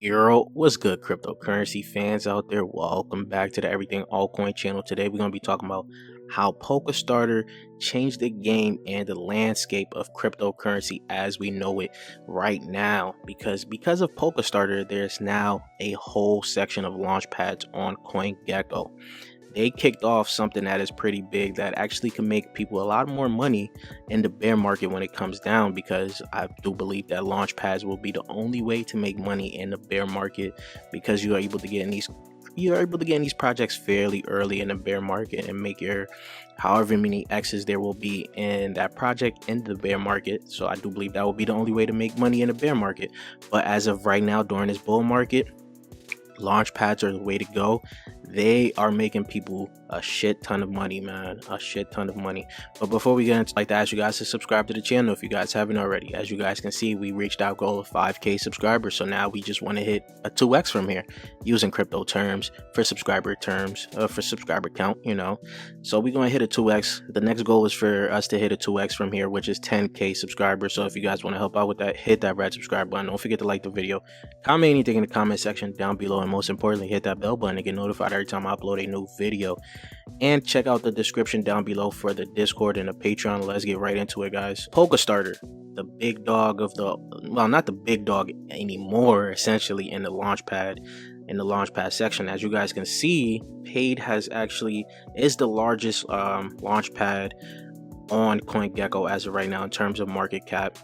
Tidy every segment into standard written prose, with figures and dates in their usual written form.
Euro, what's good, cryptocurrency fans out there? Welcome back to the Everything Altcoin channel. Today we're going to be talking about how Polkastarter changed the game and the landscape of cryptocurrency as we know it right now. Because of Polkastarter, there's now a whole section of launch pads on CoinGecko. They kicked off something that is pretty big that actually can make people a lot more money in the bear market when it comes down, because I do believe that launch pads will be the only way to make money in the bear market, because you are able to get in these projects fairly early in the bear market and make your however many X's there will be in that project in the bear market. So I do believe that will be the only way to make money in the bear market. But as of right now, during this bull market, launch pads are the way to go. They are making people a shit ton of money, man, a shit ton of money. But before we get into, I'd like to ask you guys to subscribe to the channel if you guys haven't already. As you guys can see, we reached our goal of 5k subscribers, so now we just want to hit a 2x from here using crypto terms for subscriber count, so we're going to hit a 2x. The next goal is for us to hit a 2x from here, which is 10k subscribers. So if you guys want to help out with that, hit that red subscribe button. Don't forget to like the video, comment anything in the comment section down below, and most importantly, hit that bell button to get notified every time I upload a new video. And check out the description down below for the Discord and the Patreon. Let's get right into it, guys. Polkastarter, the big dog of the, well, not the big dog anymore, essentially, in the launchpad section. As you guys can see, paid is the largest launchpad on CoinGecko as of right now in terms of market cap.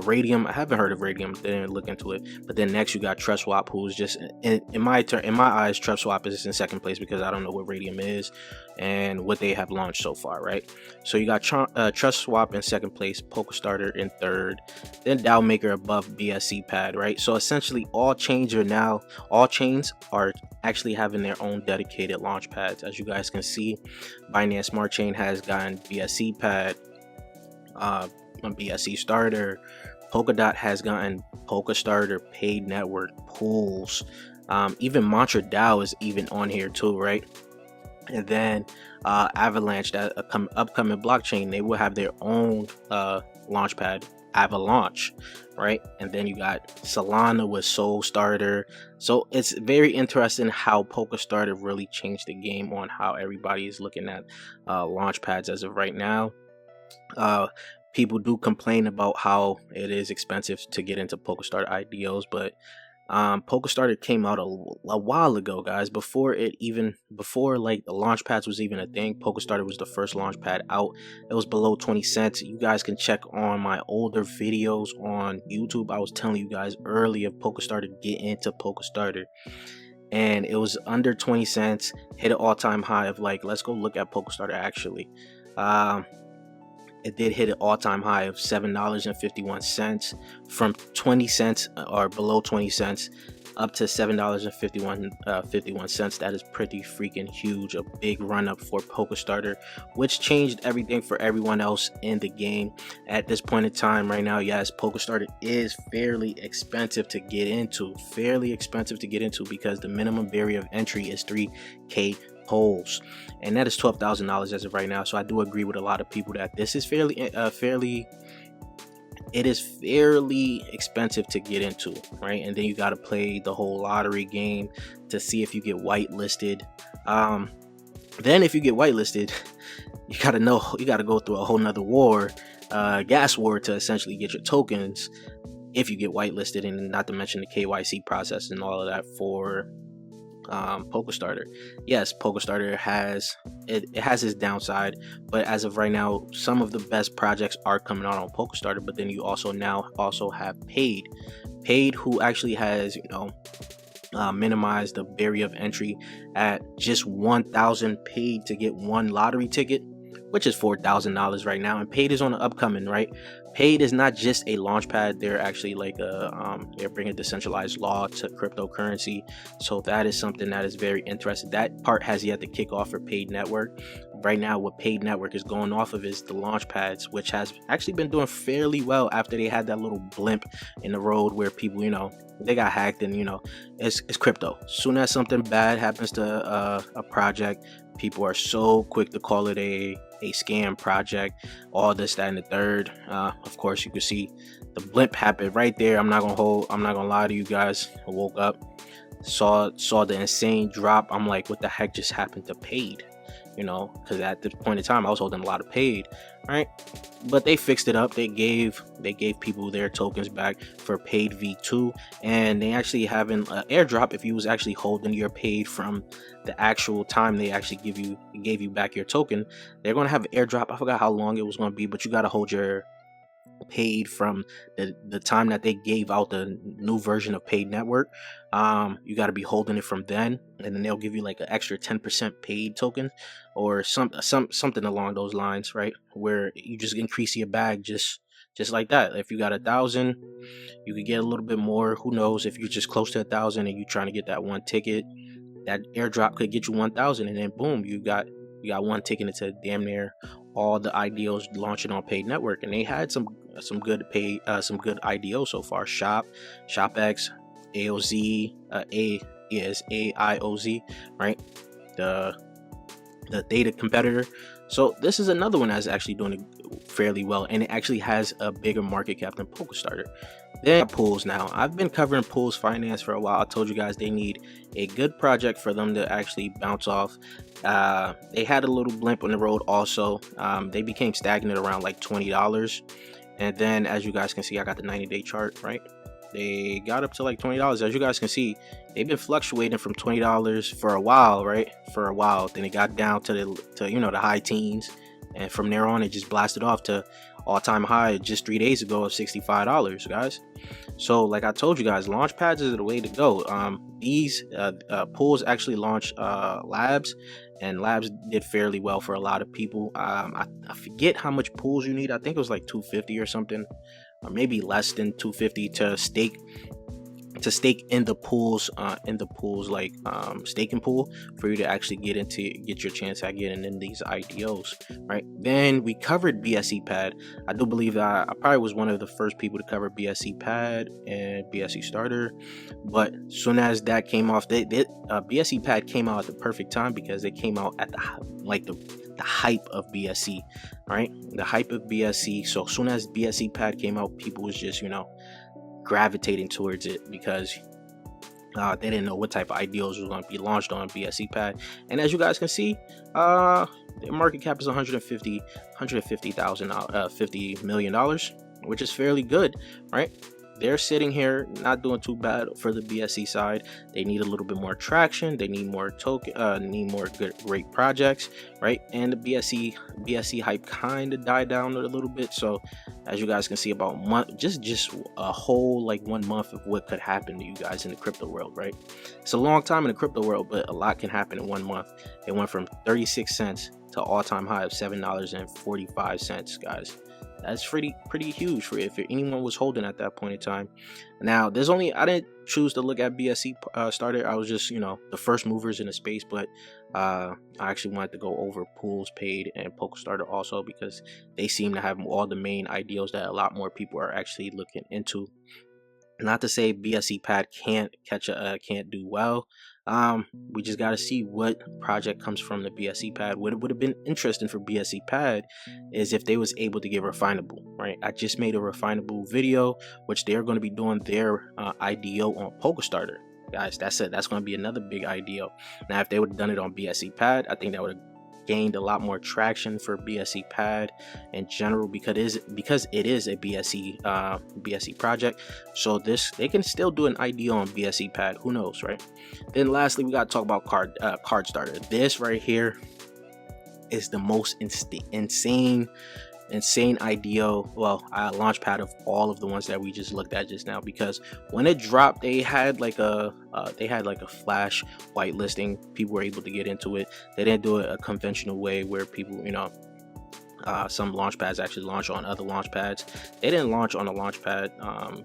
Radium, I haven't heard of Radium, didn't look into it. But then next you got TrustSwap, who's just in my eyes, TrustSwap is in second place, because I don't know what Radium is and what they have launched so far, right? So you got TrustSwap in second place, Polkastarter in third, then DAOmaker above BSC pad, right? So essentially all chains are actually having their own dedicated launch pads. As you guys can see, Binance Smart Chain has gotten BSC pad, BSC starter. Polkadot has gotten Polkastarter paid network pools. Even Mantra DAO is even on here too, right? And then Avalanche, that upcoming blockchain, they will have their own launchpad, Avalanche, right? And then you got Solana with Soul Starter. So it's very interesting how Polkastarter really changed the game on how everybody is looking at launch pads as of right now. People do complain about how it is expensive to get into Polkastarter IDOs, but Polkastarter came out a while ago, guys. Before like the launch pads was even a thing, Polkastarter was the first launch pad out. It was below 20 cents. You guys can check on my older videos on YouTube. I was telling you guys early of Polkastarter, get into Polkastarter, and it was under 20 cents. Hit an all-time high of, like, let's go look at Polkastarter actually. It did hit an all-time high of $7.51 from 20 cents or below 20 cents up to $7.51. That is pretty freaking huge. A big run up for Polkastarter, which changed everything for everyone else in the game at this point in time. Right now, yes, Polkastarter is fairly expensive to get into, because the minimum barrier of entry is 3k polls, and that is $12,000 as of right now. So I do agree with a lot of people that this is fairly expensive to get into, right? And then you got to play the whole lottery game to see if you get whitelisted. Then if you get whitelisted, you got to go through a whole nother gas war to essentially get your tokens if you get whitelisted, and not to mention the KYC process and all of that for Polkastarter. Yes, Polkastarter has its downside, but as of right now, some of the best projects are coming out on Polkastarter. But then you also have paid, who actually has minimized the barrier of entry at just 1,000 paid to get one lottery ticket, which is $4,000 right now. And paid is on the upcoming, right? Paid is not just a launch pad. They're actually like they're bringing decentralized law to cryptocurrency. So that is something that is very interesting. That part has yet to kick off for paid network. Right now, what paid network is going off of is the launch pads, which has actually been doing fairly well after they had that little blimp in the road where people, they got hacked, and it's crypto. Soon as something bad happens to a project, people are so quick to call it a a scam project, all this, that, and the third. Of course, you can see the blimp happened right there. I'm not gonna lie to you guys. I woke up, saw the insane drop. I'm like, what the heck just happened to paid? Because at this point in time I was holding a lot of paid, right? But they fixed it up. They gave people their tokens back for paid v2, and they actually have an airdrop if you was actually holding your paid from the actual time they actually gave you back your token. They're going to have an airdrop. I forgot how long it was going to be, but you got to hold your paid from the time that they gave out the new version of paid network. You got to be holding it from then, and then they'll give you like an extra 10% paid token or something along those lines, right? Where you just increase your bag just like that. If you got 1,000, you could get a little bit more. Who knows? If you're just close to 1,000 and you're trying to get that one ticket, that airdrop could get you 1,000, and then boom, you got one ticket into damn near all the IDOs launching on paid network. And they had some good IDOs so far. ShopX, AOZ, AIOZ, right? The data competitor. So this is another one that's actually doing fairly well, and it actually has a bigger market cap than Polkastarter. Then pools. Now, I've been covering pools finance for a while. I told you guys they need a good project for them to actually bounce off. They had a little blimp on the road also. They became stagnant around like $20, and then as you guys can see, I got the 90-day chart, right? They got up to like $20. As you guys can see, they've been fluctuating from $20 for a while, right? For a while. Then it got down to the high teens, and from there on it just blasted off to all-time high just 3 days ago of $65, guys. So like I told you guys, launch pads is the way to go. These pools actually launched labs, and labs did fairly well for a lot of people. I forget how much pools you need. I think it was like 250 or something, or maybe less than 250 to stake in the pools, like staking pool, for you to actually get your chance at getting in these IDOs, right? Then we covered BSC pad. I do believe that I probably was one of the first people to cover BSC pad and BSC starter, but soon as that came off, BSC pad came out at the perfect time, because it came out at the hype of BSC, right? The hype of BSC. So soon as BSC pad came out, people was just gravitating towards it, because they didn't know what type of IDOs was going to be launched on BSC pad. And as you guys can see, the market cap is $150 million, which is fairly good, right? They're sitting here not doing too bad for the BSC side. They need a little bit more traction. They need more need more great projects, right? And the BSC hype kind of died down a little bit. So as you guys can see, about just a whole like 1 month of what could happen to you guys in the crypto world, right? It's a long time in the crypto world, but a lot can happen in 1 month. It went from 36 cents to all-time high of $7.45, guys. That's pretty huge for if anyone was holding at that point in time. Now, I didn't choose to look at BSC starter. I was just, the first movers in the space, but I actually wanted to go over pools, paid, and Polkastarter also, because they seem to have all the main IDOs that a lot more people are actually looking into. Not to say BSC pad can't do well. We just got to see what project comes from the BSC pad. What would have been interesting for BSC pad is if they was able to get refinable, right? I just made a refinable video, which they're going to be doing their IDO on Polkastarter, guys. That's it. That's going to be another big IDO. Now, if they would have done it on BSC pad, I think that would have gained a lot more traction for BSC pad in general, because it is a BSC project. So they can still do an IDO on BSC pad. Who knows, right? Then lastly, we got to talk about Cardstarter. This right here is the most insane IDO, launch pad of all of the ones that we just looked at just now, because when it dropped, they had like a flash whitelisting. People were able to get into it. They didn't do it a conventional way where people, some launch pads actually launch on other launch pads. They didn't launch on a launch pad.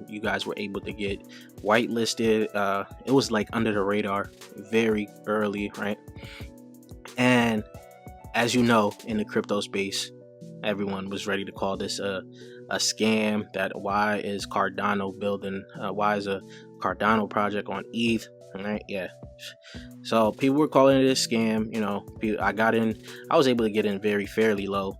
You guys were able to get whitelisted. It was like under the radar very early, right? And as you know, in the crypto space, everyone was ready to call this a scam. That why is Cardano building? Why is a Cardano project on ETH? Right? Yeah. So people were calling it a scam. You know, I was able to get in fairly low.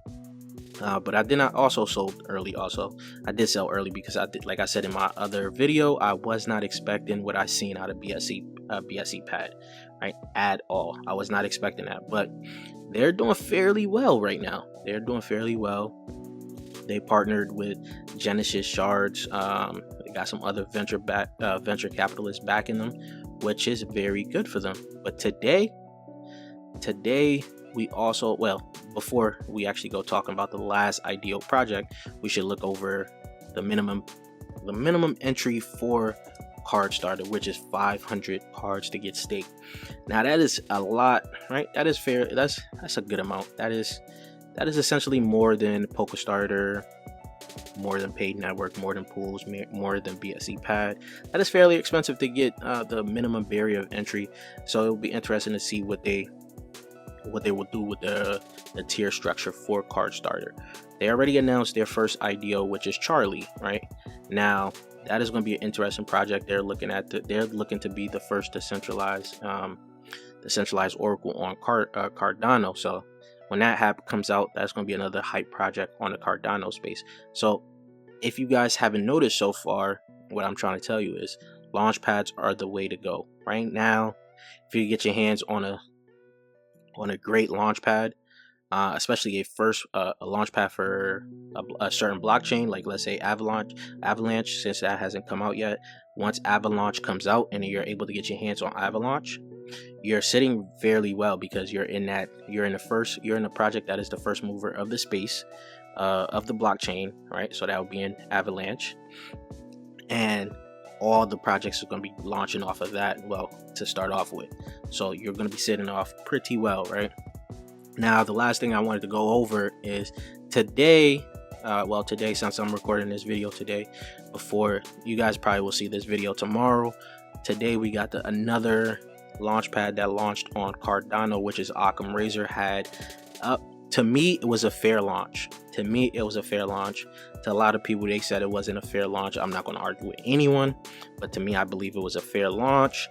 But I did not also sold early. Also, I did sell early because I did, like I said in my other video, I was not expecting what I seen out of BSC pad, right? At all. I was not expecting that, but they're doing fairly well right now. They're doing fairly well. They partnered with Genesis Shards. They got some other venture capitalists backing them, which is very good for them. But today we also, before we actually go talking about the last ideal project, we should look over the minimum entry for Cardstarter, which is 500 cards to get staked. Now that is a lot, right? That is fair. That's a good amount. That is essentially more than Polkastarter, more than Paid Network, more than pools, more than BSC pad. That is fairly expensive to get the minimum barrier of entry. So it'll be interesting to see what they will do with the tier structure for Cardstarter. They already announced their first IDO, which is Charlie, right? Now that is going to be an interesting project. They're looking to be the first decentralized oracle on Cardano. So when that comes out, that's going to be another hype project on the Cardano space. So if you guys haven't noticed so far, what I'm trying to tell you is launch pads are the way to go right now. If you get your hands on a great launch pad, especially a launch pad for a certain blockchain, like let's say Avalanche, since that hasn't come out yet. Once Avalanche comes out and you're able to get your hands on Avalanche, you're sitting fairly well, because you're in a project that is the first mover of the space, of the blockchain, right? So that would be in Avalanche, and all the projects are going to be launching off of that, to start off with. So you're going to be sitting off pretty well, right? Now, the last thing I wanted to go over is today, since I'm recording this video today, before you guys probably will see this video tomorrow, today we got another launchpad that launched on Cardano, which is occamfi had. To me, it was a fair launch. To a lot of people, they said it wasn't a fair launch. I'm not going to argue with anyone, but to me, I believe it was a fair launch.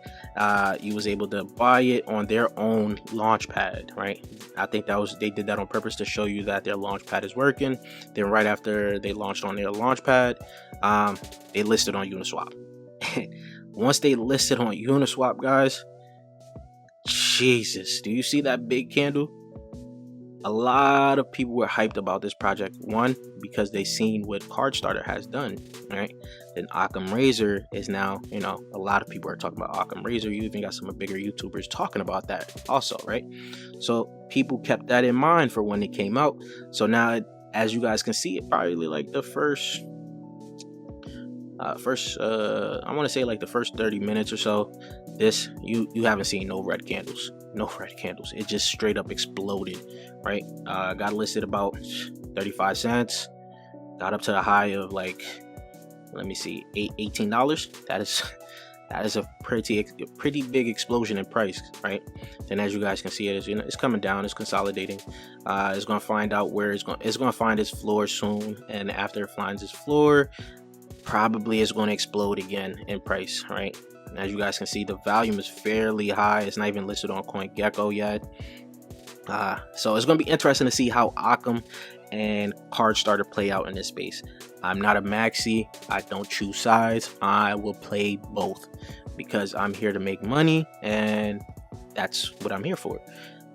You was able to buy it on their own launch pad, right? I think they did that on purpose to show you that their launch pad is working. Then right after they launched on their launch pad, they listed on Uniswap. Once they listed on Uniswap, guys, Jesus, do you see that big candle? A lot of people were hyped about this project. One, because they seen what Cardstarter has done, right? Then occamfi is now, a lot of people are talking about occamfi. You even got some bigger YouTubers talking about that also, right? So people kept that in mind for when it came out. So now, as you guys can see, it probably like the first I want to say like the first 30 minutes or so, you haven't seen no red candles. It just straight up exploded, right? Got listed about 35 cents, got up to the high of like, let me see, $18. That is a pretty big explosion in price, right? Then as you guys can see, it's coming down, it's consolidating. It's going to find out where it's going to find its floor soon, and after it finds its floor, probably it's going to explode again in price, right? And as you guys can see, the volume is fairly high. It's not even listed on CoinGecko yet. So it's going to be interesting to see how Occam and Cardstarter play out in this space. I'm not a maxi. I don't choose sides. I will play both because I'm here to make money, and that's what I'm here for.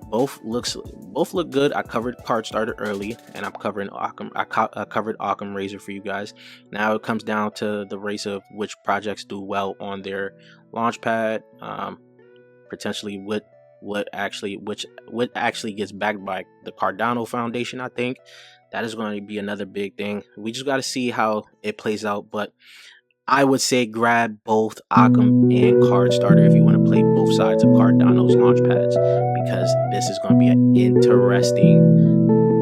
Both look good. I covered Cardstarter early, and I'm covering Occam. I covered occamfi for you guys. Now it comes down to the race of which projects do well on their launchpad. Potentially what actually gets backed by the Cardano Foundation. I think that is going to be another big thing. We just got to see how it plays out, but I would say grab both Occam and Cardstarter if you want to play both sides of Cardano's launch pads, because this is going to be an interesting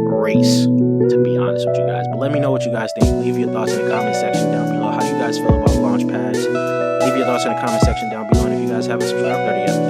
race, to be honest with you guys. But let me know what you guys think. Leave your thoughts in the comment section down below. How do you guys feel about launch pads? Leave your thoughts in the comment section down below. And if you guys haven't subscribed already yet,